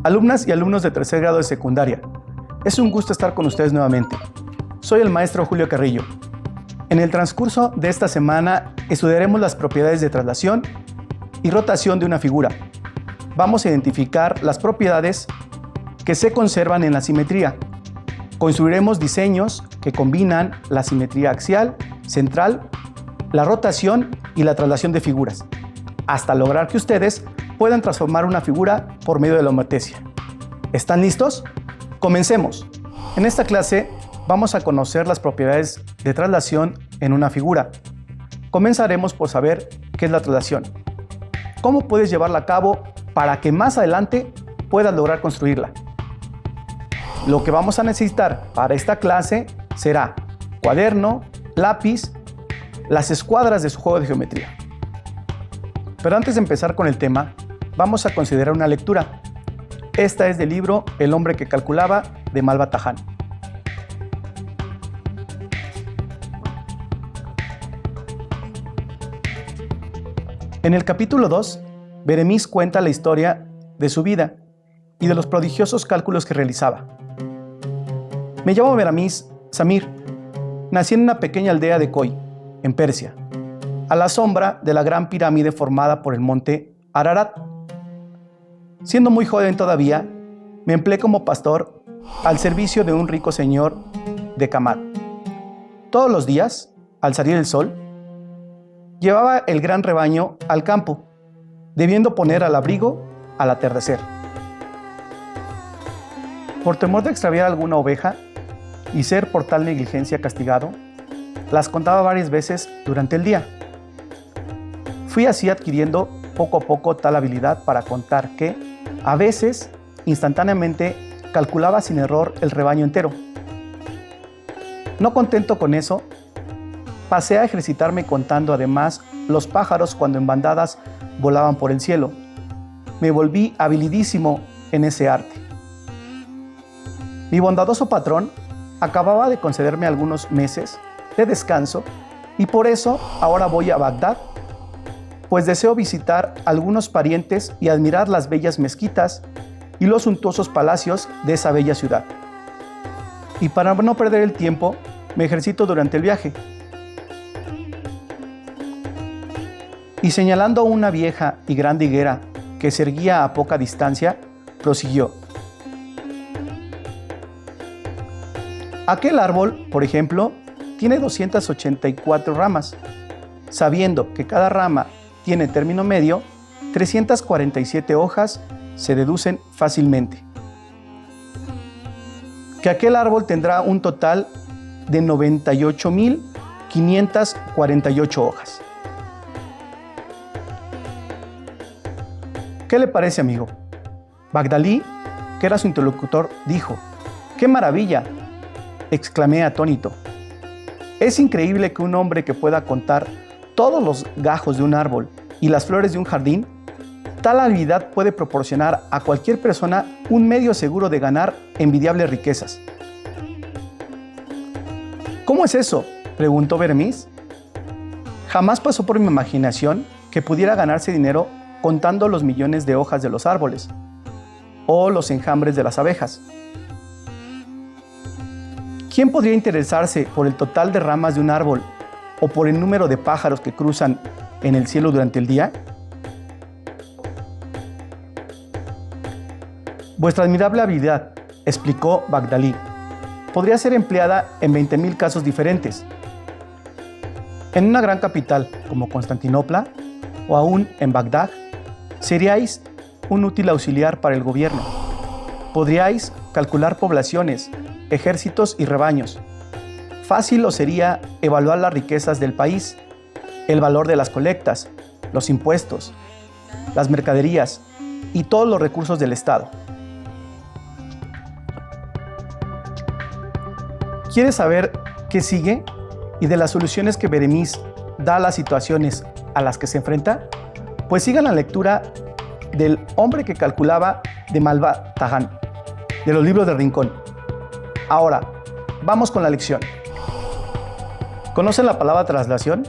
Alumnas y alumnos de tercer grado de secundaria, es un gusto estar con ustedes nuevamente. Soy el maestro Julio Carrillo. En el transcurso de esta semana estudiaremos las propiedades de traslación y rotación de una figura. Vamos a identificar las propiedades que se conservan en la simetría. Construiremos diseños que combinan la simetría axial, central, la rotación y la traslación de figuras, hasta lograr que ustedes puedan transformar una figura por medio de la homeotesia. ¿Están listos? Comencemos. En esta clase vamos a conocer las propiedades de traslación en una figura. Comenzaremos por saber qué es la traslación. ¿Cómo puedes llevarla a cabo para que más adelante puedas lograr construirla? Lo que vamos a necesitar para esta clase será cuaderno, lápiz, las escuadras de su juego de geometría. Pero antes de empezar con el tema, vamos a considerar una lectura. Esta es del libro El hombre que calculaba, de Malva Tahan. En el capítulo 2, Beremiz cuenta la historia de su vida y de los prodigiosos cálculos que realizaba. Me llamo Beremiz Samir. Nací en una pequeña aldea de Koi, en Persia, a la sombra de la gran pirámide formada por el monte Ararat. Siendo muy joven todavía, me empleé como pastor al servicio de un rico señor de Kamad. Todos los días, al salir el sol, llevaba el gran rebaño al campo, debiendo poner al abrigo al atardecer. Por temor de extraviar alguna oveja y ser por tal negligencia castigado, las contaba varias veces durante el día. Fui así adquiriendo poco a poco tal habilidad para contar que, a veces, instantáneamente, calculaba sin error el rebaño entero. No contento con eso, pasé a ejercitarme contando además los pájaros cuando en bandadas volaban por el cielo. Me volví habilidísimo en ese arte. Mi bondadoso patrón acababa de concederme algunos meses de descanso y por eso ahora voy a Bagdad, pues deseo visitar algunos parientes y admirar las bellas mezquitas y los suntuosos palacios de esa bella ciudad. Y para no perder el tiempo, me ejercito durante el viaje. Y señalando una vieja y grande higuera que se erguía a poca distancia, prosiguió. Aquel árbol, por ejemplo, tiene 284 ramas. Sabiendo que cada rama tiene término medio, 347 hojas se deducen fácilmente. Que aquel árbol tendrá un total de 98.548 hojas. ¿Qué le parece, amigo? Bagdalí, que era su interlocutor, dijo: ¡qué maravilla!, exclamé atónito. Es increíble que un hombre que pueda contar todos los gajos de un árbol y las flores de un jardín, tal habilidad puede proporcionar a cualquier persona un medio seguro de ganar envidiables riquezas. ¿Cómo es eso?, preguntó Beremiz. Jamás pasó por mi imaginación que pudiera ganarse dinero contando los millones de hojas de los árboles o los enjambres de las abejas. ¿Quién podría interesarse por el total de ramas de un árbol o por el número de pájaros que cruzan en el cielo durante el día? Vuestra admirable habilidad, explicó Bagdalí, podría ser empleada en 20.000 casos diferentes. En una gran capital como Constantinopla o aún en Bagdad, seríais un útil auxiliar para el gobierno. Podríais calcular poblaciones, ejércitos y rebaños. Fácil os sería evaluar las riquezas del país, el valor de las colectas, los impuestos, las mercaderías y todos los recursos del Estado. ¿Quieres saber qué sigue y de las soluciones que Beremiz da a las situaciones a las que se enfrenta? Pues sigan la lectura del hombre que calculaba de Malva Tahan, de los libros de Rincón. Ahora, vamos con la lección. ¿Conocen la palabra traslación?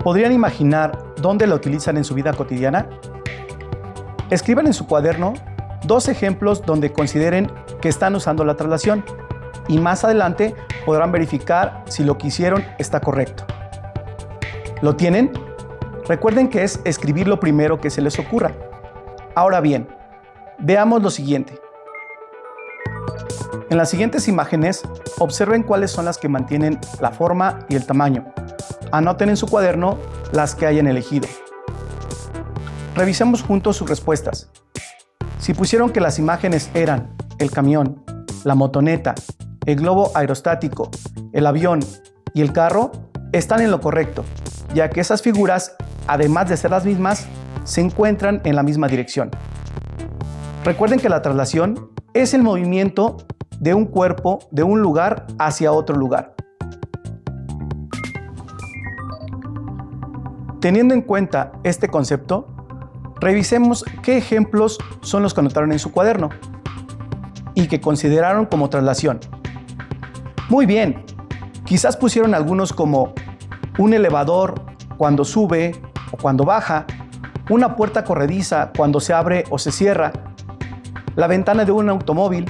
¿Podrían imaginar dónde la utilizan en su vida cotidiana? Escriban en su cuaderno dos ejemplos donde consideren que están usando la traslación y más adelante podrán verificar si lo que hicieron está correcto. ¿Lo tienen? Recuerden que es escribir lo primero que se les ocurra. Ahora bien, veamos lo siguiente. En las siguientes imágenes, observen cuáles son las que mantienen la forma y el tamaño. Anoten en su cuaderno las que hayan elegido. Revisemos juntos sus respuestas. Si pusieron que las imágenes eran el camión, la motoneta, el globo aerostático, el avión y el carro, están en lo correcto, ya que esas figuras, además de ser las mismas, se encuentran en la misma dirección. Recuerden que la traslación es el movimiento de un cuerpo de un lugar hacia otro lugar. Teniendo en cuenta este concepto, revisemos qué ejemplos son los que anotaron en su cuaderno y que consideraron como traslación. Muy bien, quizás pusieron algunos como un elevador cuando sube o cuando baja, una puerta corrediza cuando se abre o se cierra, la ventana de un automóvil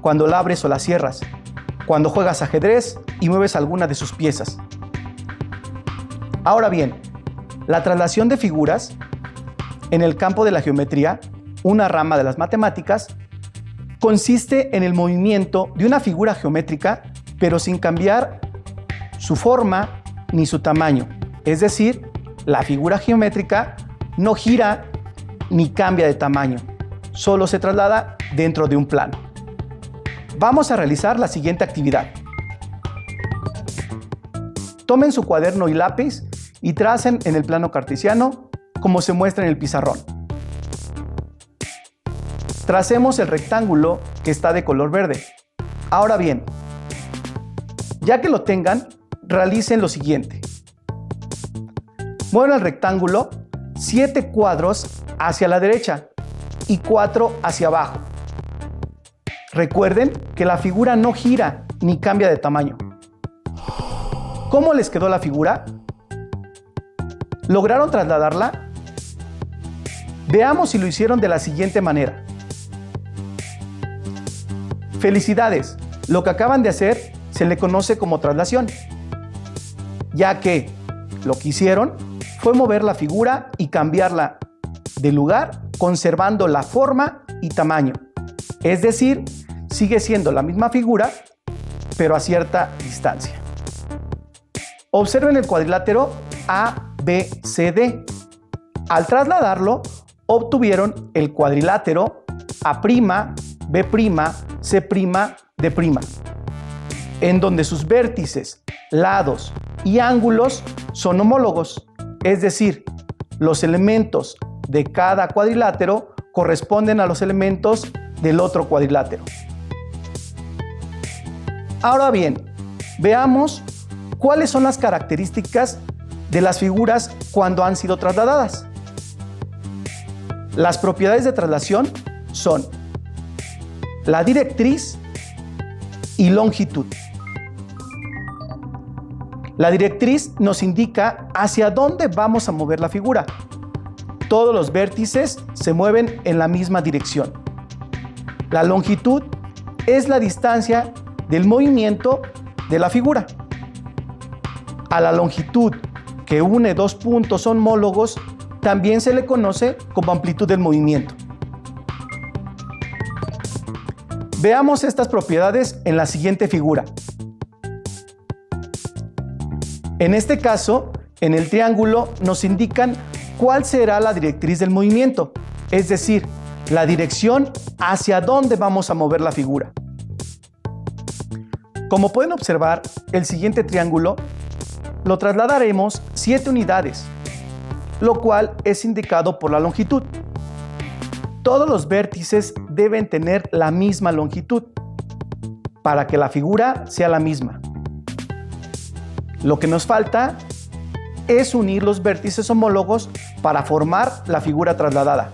cuando la abres o la cierras, cuando juegas ajedrez y mueves alguna de sus piezas. Ahora bien, la traslación de figuras en el campo de la geometría, una rama de las matemáticas, consiste en el movimiento de una figura geométrica, pero sin cambiar su forma ni su tamaño. Es decir, la figura geométrica no gira ni cambia de tamaño, solo se traslada dentro de un plano. Vamos a realizar la siguiente actividad. Tomen su cuaderno y lápiz y tracen en el plano cartesiano como se muestra en el pizarrón. Tracemos el rectángulo que está de color verde. Ahora bien, ya que lo tengan, realicen lo siguiente. Muevan el rectángulo 7 cuadros hacia la derecha y 4 hacia abajo. Recuerden que la figura no gira ni cambia de tamaño. ¿Cómo les quedó la figura? ¿Lograron trasladarla? Veamos si lo hicieron de la siguiente manera. Felicidades, lo que acaban de hacer se le conoce como traslación, ya que lo que hicieron fue mover la figura y cambiarla de lugar conservando la forma y tamaño. Es decir, sigue siendo la misma figura, pero a cierta distancia. Observen el cuadrilátero ABCD. Al trasladarlo, obtuvieron el cuadrilátero A', B', C', D', en donde sus vértices, lados y ángulos son homólogos, es decir, los elementos de cada cuadrilátero corresponden a los elementos del otro cuadrilátero. Ahora bien, veamos cuáles son las características de las figuras cuando han sido trasladadas. Las propiedades de traslación son la directriz y longitud. La directriz nos indica hacia dónde vamos a mover la figura. Todos los vértices se mueven en la misma dirección. La longitud es la distancia del movimiento de la figura. A la longitud que une dos puntos homólogos también se le conoce como amplitud del movimiento. Veamos estas propiedades en la siguiente figura. En este caso, en el triángulo nos indican cuál será la directriz del movimiento, es decir, la dirección hacia dónde vamos a mover la figura. Como pueden observar, el siguiente triángulo lo trasladaremos 7 unidades, lo cual es indicado por la longitud. Todos los vértices deben tener la misma longitud para que la figura sea la misma. Lo que nos falta es unir los vértices homólogos para formar la figura trasladada.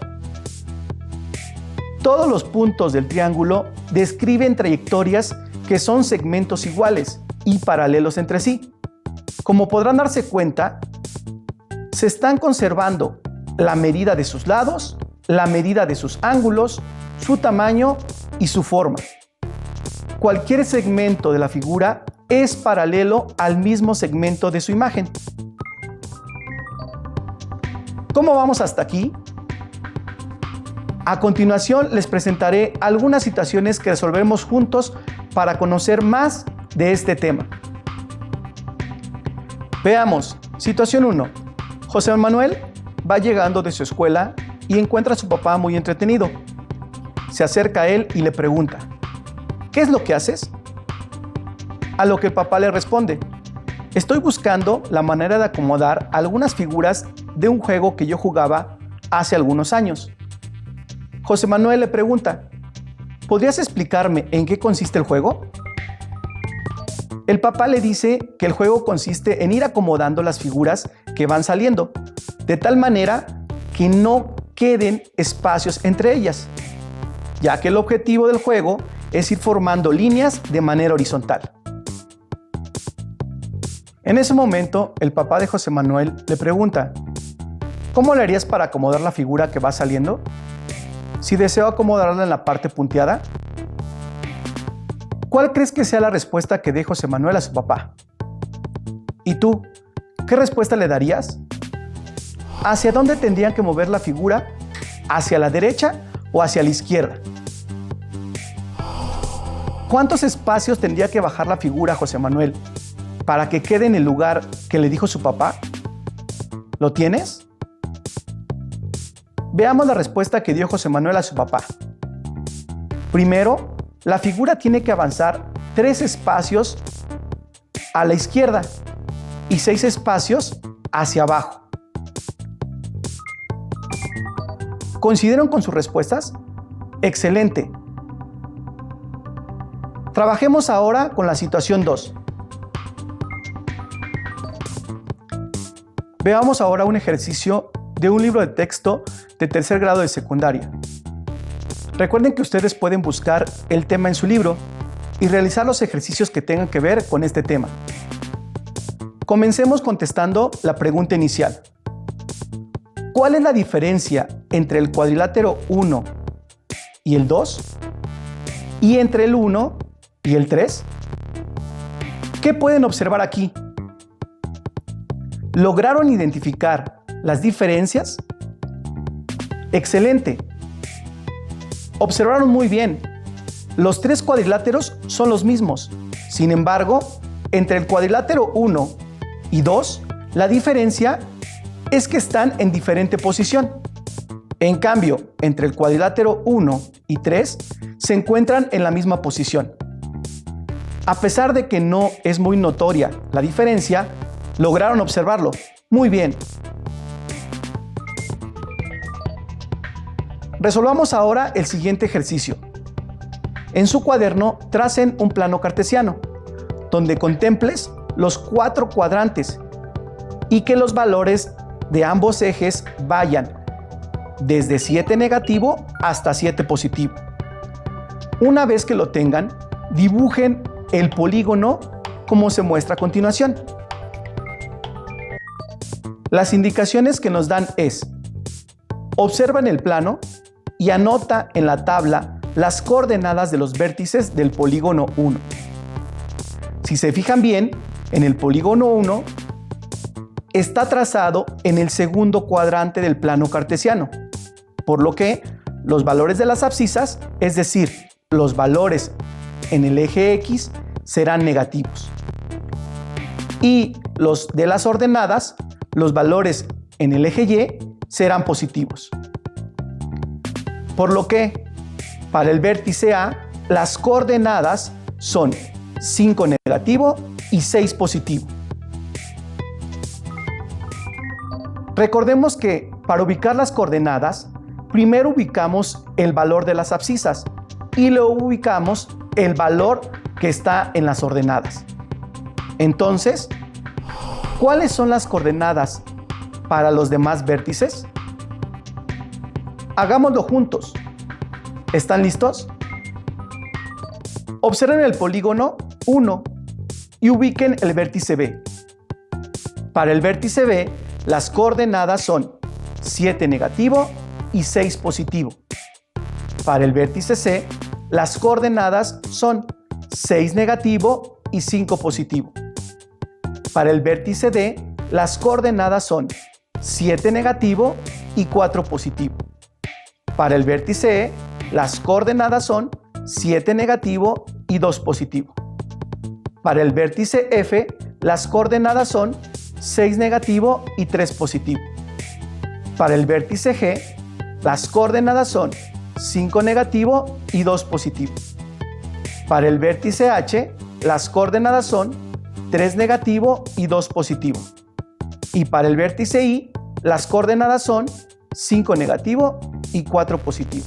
Todos los puntos del triángulo describen trayectorias que son segmentos iguales y paralelos entre sí. Como podrán darse cuenta, se están conservando la medida de sus lados la medida de sus ángulos, su tamaño y su forma. Cualquier segmento de la figura es paralelo al mismo segmento de su imagen. ¿Cómo vamos hasta aquí? A continuación les presentaré algunas situaciones que resolveremos juntos para conocer más de este tema. Veamos, situación 1. José Manuel va llegando de su escuela y encuentra a su papá muy entretenido. Se acerca a él y le pregunta: ¿qué es lo que haces? A lo que el papá le responde: estoy buscando la manera de acomodar algunas figuras de un juego que yo jugaba hace algunos años. José Manuel le pregunta: ¿podrías explicarme en qué consiste el juego? El papá le dice que el juego consiste en ir acomodando las figuras que van saliendo, de tal manera que no queden espacios entre ellas, ya que el objetivo del juego es ir formando líneas de manera horizontal. En ese momento, el papá de José Manuel le pregunta: ¿cómo le harías para acomodar la figura que va saliendo? Si deseo acomodarla en la parte punteada. ¿Cuál crees que sea la respuesta que dé José Manuel a su papá? ¿Y tú, qué respuesta le darías? ¿Hacia dónde tendrían que mover la figura? ¿Hacia la derecha o hacia la izquierda? ¿Cuántos espacios tendría que bajar la figura José Manuel para que quede en el lugar que le dijo su papá? ¿Lo tienes? Veamos la respuesta que dio José Manuel a su papá. Primero, la figura tiene que avanzar 3 espacios a la izquierda y 6 espacios hacia abajo. ¿Coincidieron con sus respuestas? ¡Excelente! Trabajemos ahora con la situación 2. Veamos ahora un ejercicio de un libro de texto de tercer grado de secundaria. Recuerden que ustedes pueden buscar el tema en su libro y realizar los ejercicios que tengan que ver con este tema. Comencemos contestando la pregunta inicial. ¿Cuál es la diferencia entre el cuadrilátero 1 y el 2? ¿Y entre el 1 y el 3? ¿Qué pueden observar aquí? ¿Lograron identificar las diferencias? ¡Excelente! Observaron muy bien. Los 3 cuadriláteros son los mismos. Sin embargo, entre el cuadrilátero 1 y 2, la diferencia es que están en diferente posición. En cambio, entre el cuadrilátero 1 y 3 se encuentran en la misma posición. A pesar de que no es muy notoria la diferencia, lograron observarlo. Muy bien. Resolvamos ahora el siguiente ejercicio. En su cuaderno tracen un plano cartesiano, donde contemples los 4 cuadrantes y que los valores de ambos ejes vayan desde 7 negativo hasta 7 positivo. Una vez que lo tengan, dibujen el polígono como se muestra a continuación. Las indicaciones que nos dan es: observa en el plano y anota en la tabla las coordenadas de los vértices del polígono 1. Si se fijan bien, en el polígono 1 está trazado en el segundo cuadrante del plano cartesiano, por lo que los valores de las abscisas, es decir, los valores en el eje X, serán negativos. Y los de las ordenadas, los valores en el eje Y, serán positivos. Por lo que, para el vértice A, las coordenadas son 5 negativo y 6 positivo. Recordemos que para ubicar las coordenadas, primero ubicamos el valor de las abscisas y luego ubicamos el valor que está en las ordenadas. Entonces, ¿cuáles son las coordenadas para los demás vértices? Hagámoslo juntos. ¿Están listos? Observen el polígono 1 y ubiquen el vértice B. Para el vértice B, las coordenadas son 7 negativo y 6 positivo. Para el vértice C, las coordenadas son 6 negativo y 5 positivo. Para el vértice D, las coordenadas son 7 negativo y 4 positivo. Para el vértice E, las coordenadas son 7 negativo y 2 positivo. Para el vértice F, las coordenadas son 6 negativo y 3 positivo. Para el vértice G, las coordenadas son 5 negativo y 2 positivo. Para el vértice H, las coordenadas son 3 negativo y 2 positivo. Y para el vértice I, las coordenadas son 5 negativo y 4 positivo.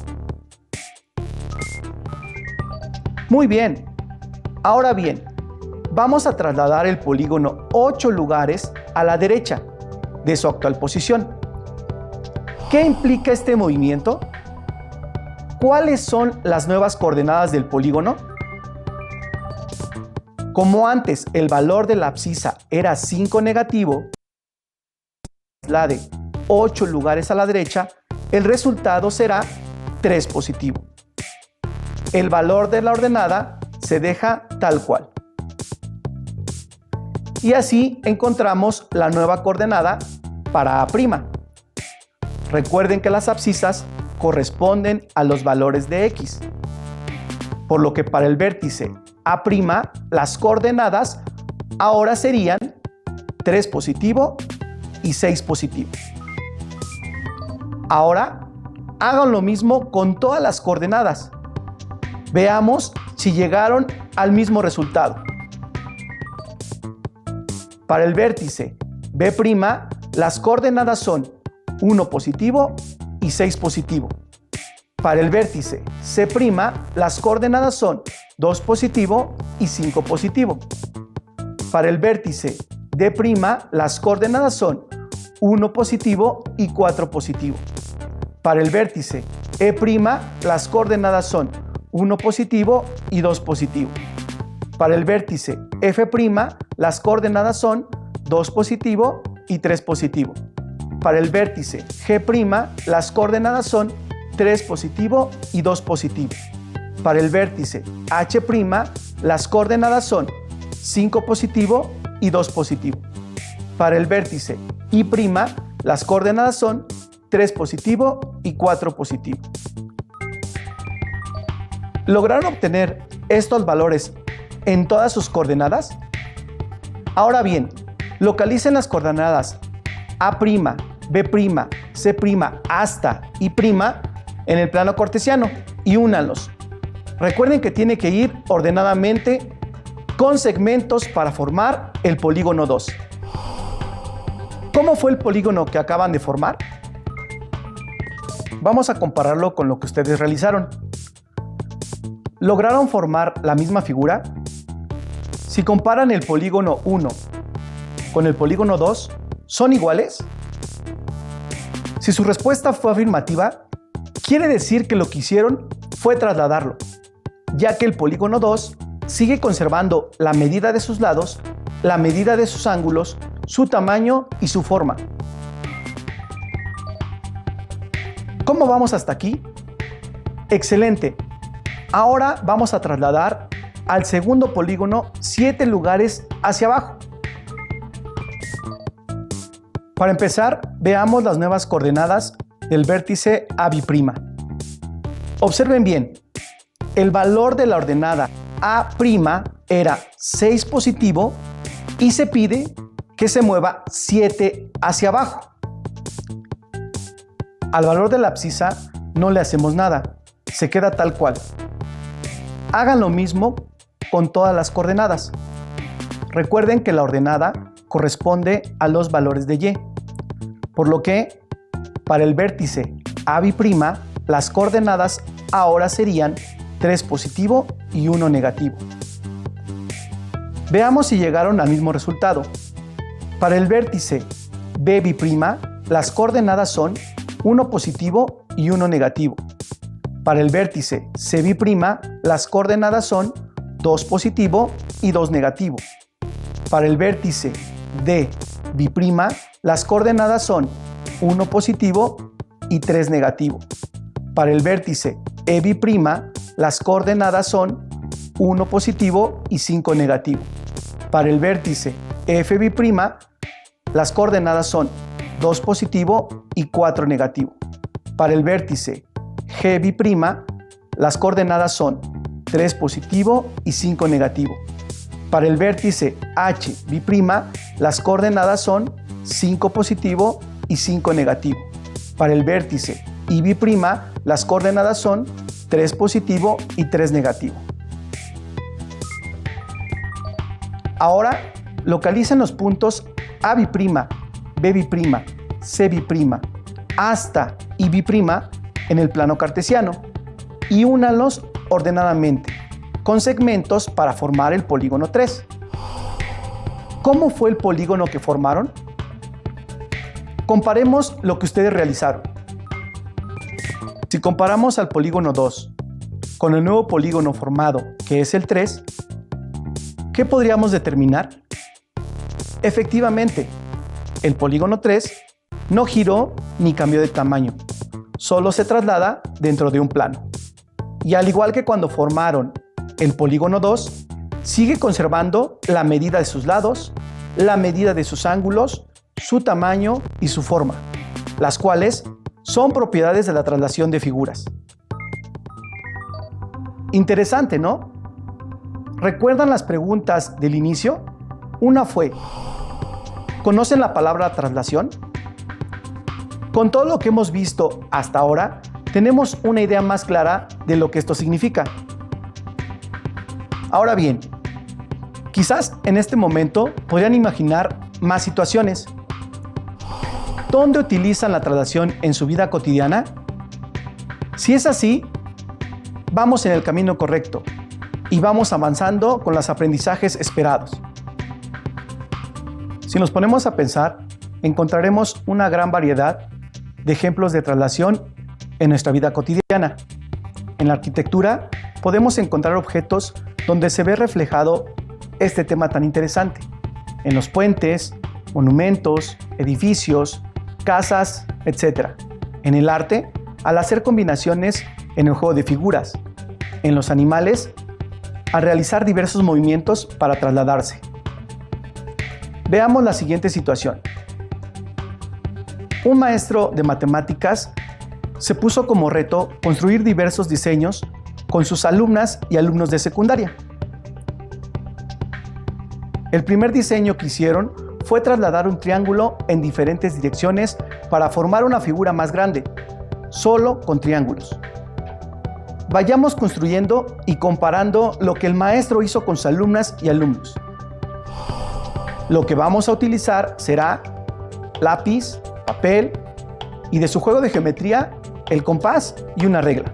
Muy bien. Ahora bien, vamos a trasladar el polígono 8 lugares a la derecha de su actual posición. ¿Qué implica este movimiento? ¿Cuáles son las nuevas coordenadas del polígono? Como antes el valor de la abscisa era 5 negativo, la de 8 lugares a la derecha, el resultado será 3 positivo. El valor de la ordenada se deja tal cual. Y así encontramos la nueva coordenada para A'. Recuerden que las abscisas corresponden a los valores de X, por lo que para el vértice A', las coordenadas ahora serían 3 positivo y 6 positivo. Ahora, hagan lo mismo con todas las coordenadas. Veamos si llegaron al mismo resultado. Para el vértice B', las coordenadas son 1 positivo y 6 positivo. Para el vértice C', las coordenadas son 2 positivo y 5 positivo. Para el vértice D', las coordenadas son 1 positivo y 4 positivo. Para el vértice E', las coordenadas son 1 positivo y 2 positivo. Para el vértice F', las coordenadas son 2 positivo y 3 positivo. Para el vértice G', las coordenadas son 3 positivo y 2 positivo. Para el vértice H', las coordenadas son 5 positivo y 2 positivo. Para el vértice I', las coordenadas son 3 positivo y 4 positivo. ¿Lograron obtener estos valores en todas sus coordenadas? Ahora bien, localicen las coordenadas A', B', C' hasta I' en el plano cartesiano y únanlos. Recuerden que tiene que ir ordenadamente con segmentos para formar el polígono 2. ¿Cómo fue el polígono que acaban de formar? Vamos a compararlo con lo que ustedes realizaron. ¿Lograron formar la misma figura? Si comparan el polígono 1 con el polígono 2, ¿son iguales? Si su respuesta fue afirmativa, quiere decir que lo que hicieron fue trasladarlo, ya que el polígono 2 sigue conservando la medida de sus lados, la medida de sus ángulos, su tamaño y su forma. ¿Cómo vamos hasta aquí? ¡Excelente! Ahora vamos a trasladar al segundo polígono 7 lugares hacia abajo. Para empezar, veamos las nuevas coordenadas del vértice AB'. Observen bien, el valor de la ordenada A' era 6 positivo y se pide que se mueva 7 hacia abajo. Al valor de la abscisa no le hacemos nada, se queda tal cual. Hagan lo mismo con todas las coordenadas. Recuerden que la ordenada corresponde a los valores de Y, por lo que para el vértice AB', las coordenadas ahora serían 3 positivo y 1 negativo. Veamos si llegaron al mismo resultado. Para el vértice BB', las coordenadas son 1 positivo y 1 negativo. Para el vértice CB', las coordenadas son 2 positivo y 2 negativo. Para el vértice DB', las coordenadas son 1 positivo y 3 negativo. Para el vértice E'B', las coordenadas son 1 positivo y 5 negativo. Para el vértice F'B', las coordenadas son 2 positivo y 4 negativo. Para el vértice G'B', las coordenadas son 3 positivo y 5 negativo. Para el vértice H'B', las coordenadas son 5 positivo y 5 negativo. Para el vértice I'B', las coordenadas son 3 positivo y 3 negativo. Ahora localicen los puntos A'B', B'B', C'B' hasta I'B' en el plano cartesiano y únanlos ordenadamente con segmentos para formar el polígono 3. ¿Cómo fue el polígono que formaron? Comparemos lo que ustedes realizaron. Si comparamos al polígono 2 con el nuevo polígono formado, que es el 3, ¿qué podríamos determinar? Efectivamente, el polígono 3 no giró ni cambió de tamaño, solo se traslada dentro de un plano. Y al igual que cuando formaron el polígono 2, sigue conservando la medida de sus lados, la medida de sus ángulos, su tamaño y su forma, las cuales son propiedades de la traslación de figuras. Interesante, ¿no? ¿Recuerdan las preguntas del inicio? Una fue: ¿conocen la palabra traslación? Con todo lo que hemos visto hasta ahora, tenemos una idea más clara de lo que esto significa. Ahora bien, quizás en este momento podrían imaginar más situaciones. ¿Dónde utilizan la traslación en su vida cotidiana? Si es así, vamos en el camino correcto y vamos avanzando con los aprendizajes esperados. Si nos ponemos a pensar, encontraremos una gran variedad de ejemplos de traslación en nuestra vida cotidiana. En la arquitectura podemos encontrar objetos donde se ve reflejado este tema tan interesante. En los puentes, monumentos, edificios, casas, etc. En el arte, al hacer combinaciones en el juego de figuras. En los animales, al realizar diversos movimientos para trasladarse. Veamos la siguiente situación. Un maestro de matemáticas se puso como reto construir diversos diseños con sus alumnas y alumnos de secundaria. El primer diseño que hicieron fue trasladar un triángulo en diferentes direcciones para formar una figura más grande, solo con triángulos. Vayamos construyendo y comparando lo que el maestro hizo con sus alumnas y alumnos. Lo que vamos a utilizar será lápiz, papel y de su juego de geometría, el compás y una regla.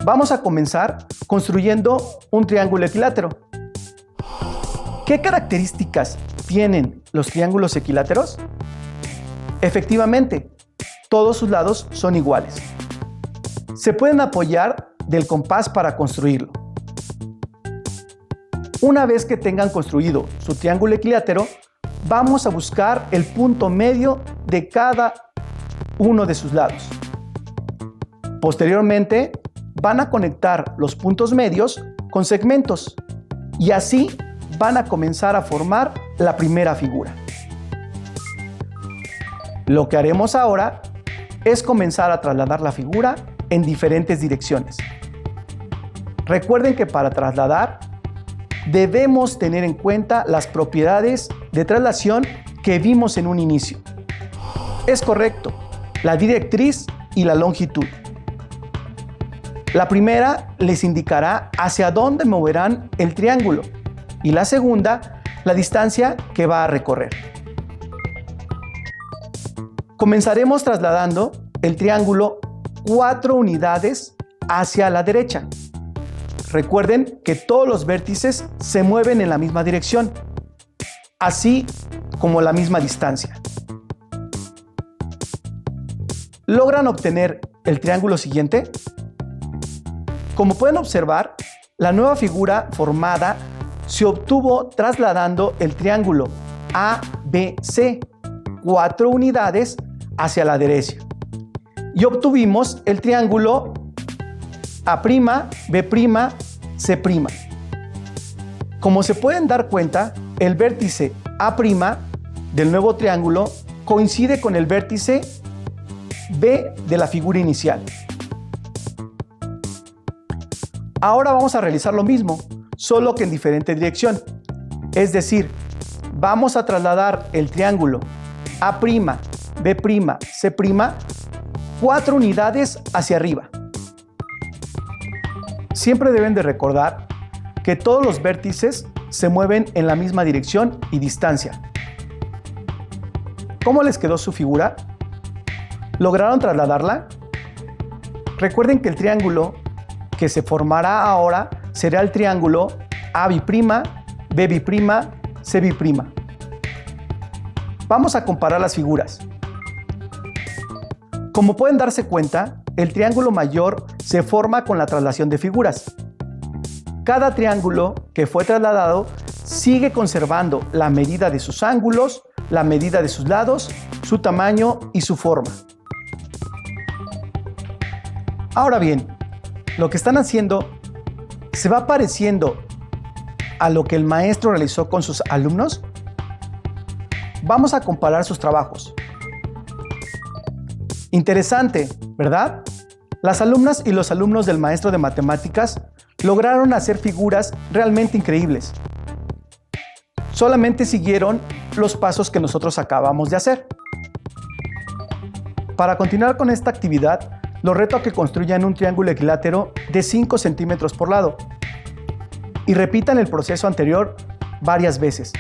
Vamos a comenzar construyendo un triángulo equilátero. ¿Qué características tienen los triángulos equiláteros? Efectivamente, todos sus lados son iguales. Se pueden apoyar del compás para construirlo. Una vez que tengan construido su triángulo equilátero, vamos a buscar el punto medio de cada uno de sus lados. Posteriormente, van a conectar los puntos medios con segmentos y así van a comenzar a formar la primera figura. Lo que haremos ahora es comenzar a trasladar la figura en diferentes direcciones. Recuerden que para trasladar debemos tener en cuenta las propiedades de traslación que vimos en un inicio. Es correcto, la directriz y la longitud. La primera les indicará hacia dónde moverán el triángulo y la segunda, la distancia que va a recorrer. Comenzaremos trasladando el triángulo 4 unidades hacia la derecha. Recuerden que todos los vértices se mueven en la misma dirección, así como la misma distancia. ¿Logran obtener el triángulo siguiente? Como pueden observar, la nueva figura formada se obtuvo trasladando el triángulo ABC 4 unidades hacia la derecha. Y obtuvimos el triángulo A', B', C'. Como se pueden dar cuenta, el vértice A' del nuevo triángulo coincide con el vértice B de la figura inicial. Ahora vamos a realizar lo mismo, solo que en diferente dirección. Es decir, vamos a trasladar el triángulo A', B', C' 4 unidades hacia arriba. Siempre deben de recordar que todos los vértices se mueven en la misma dirección y distancia. ¿Cómo les quedó su figura? ¿Lograron trasladarla? Recuerden que el triángulo que se formará ahora será el triángulo A', B', C'. Vamos a comparar las figuras. Como pueden darse cuenta, el triángulo mayor se forma con la traslación de figuras. Cada triángulo que fue trasladado sigue conservando la medida de sus ángulos, la medida de sus lados, su tamaño y su forma. Ahora bien, lo que están haciendo se va pareciendo a lo que el maestro realizó con sus alumnos. Vamos a comparar sus trabajos. Interesante, ¿verdad? Las alumnas y los alumnos del maestro de matemáticas lograron hacer figuras realmente increíbles. Solamente siguieron los pasos que nosotros acabamos de hacer. Para continuar con esta actividad, los reto a que construyan un triángulo equilátero de 5 centímetros por lado y repitan el proceso anterior varias veces,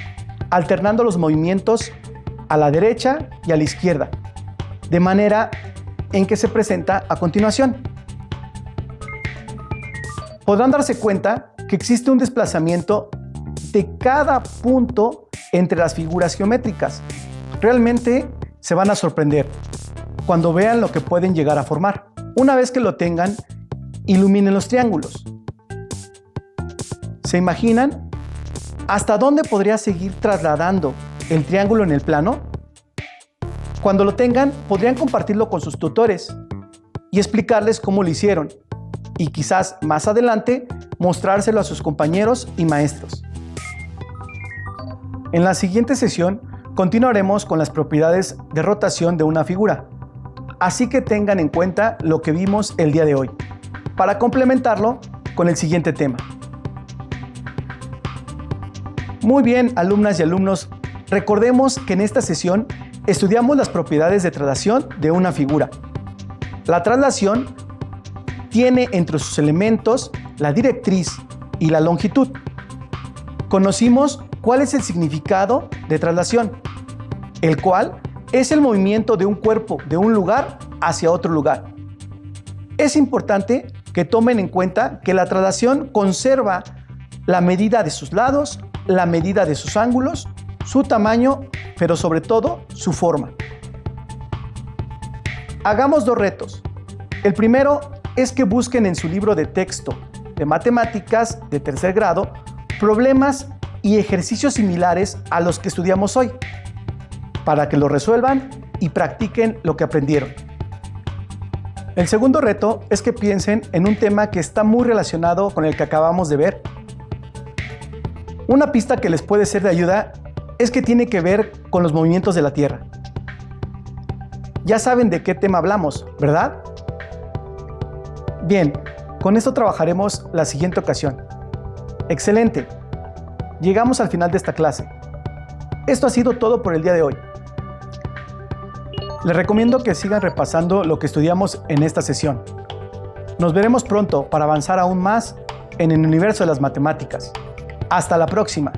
alternando los movimientos a la derecha y a la izquierda, de manera en que se presenta a continuación. Podrán darse cuenta que existe un desplazamiento de cada punto entre las figuras geométricas. Realmente se van a sorprender cuando vean lo que pueden llegar a formar. Una vez que lo tengan, iluminen los triángulos. ¿Se imaginan hasta dónde podría seguir trasladando el triángulo en el plano? Cuando lo tengan, podrían compartirlo con sus tutores y explicarles cómo lo hicieron, y quizás más adelante mostrárselo a sus compañeros y maestros. En la siguiente sesión continuaremos con las propiedades de rotación de una figura, así que tengan en cuenta lo que vimos el día de hoy, para complementarlo con el siguiente tema. Muy bien, alumnas y alumnos, recordemos que en esta sesión estudiamos las propiedades de traslación de una figura. La traslación tiene entre sus elementos la directriz y la longitud. Conocimos cuál es el significado de traslación, el cual es el movimiento de un cuerpo de un lugar hacia otro lugar. Es importante que tomen en cuenta que la traslación conserva la medida de sus lados, la medida de sus ángulos, su tamaño, pero sobre todo su forma. Hagamos dos retos. El primero es que busquen en su libro de texto de matemáticas de tercer grado problemas y ejercicios similares a los que estudiamos hoy, para que lo resuelvan y practiquen lo que aprendieron. El segundo reto es que piensen en un tema que está muy relacionado con el que acabamos de ver. Una pista que les puede ser de ayuda es que tiene que ver con los movimientos de la Tierra. Ya saben de qué tema hablamos, ¿verdad? Bien, con esto trabajaremos la siguiente ocasión. ¡Excelente! Llegamos al final de esta clase. Esto ha sido todo por el día de hoy. Les recomiendo que sigan repasando lo que estudiamos en esta sesión. Nos veremos pronto para avanzar aún más en el universo de las matemáticas. ¡Hasta la próxima!